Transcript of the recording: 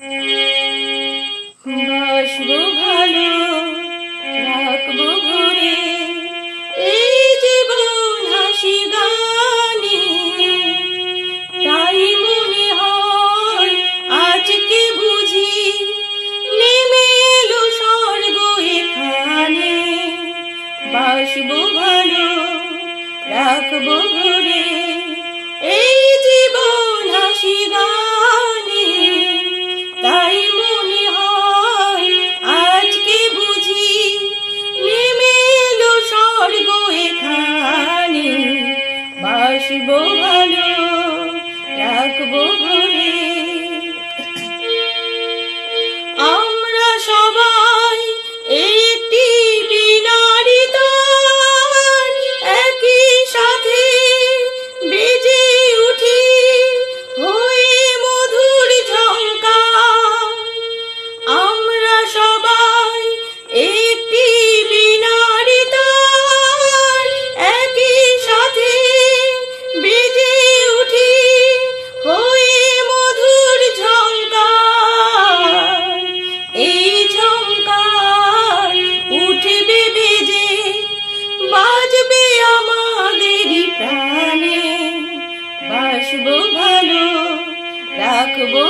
বাসবো ভালো, রাখবো ভরে এই জীবন হাসি গানে। তাই মনে হয় আজকে বুঝি নেমে এলো স্বর্গ এখানে। বাসবো ভালো, রাখবো ভরে এই জীবন হাসি গানে। তাই মনে হয় আজকে বুঝি নেমে এলো স্বর্গ এখানে। বাসবো ভালো, রাখবো ভরে। আমরা সবাই একটি বিনারী তার, একই সাথে বেজে উঠি হয়ে মধুর ঝংকার। আমরা সবাই একটি বিনারী তার, একই সাথে বেজে উঠি হয়ে মধুর ঝংকার। এই ঝংকার উঠবে বেজে, বাজবে আমাদেরই প্রাণে। বাসবো ভালো, রাখবো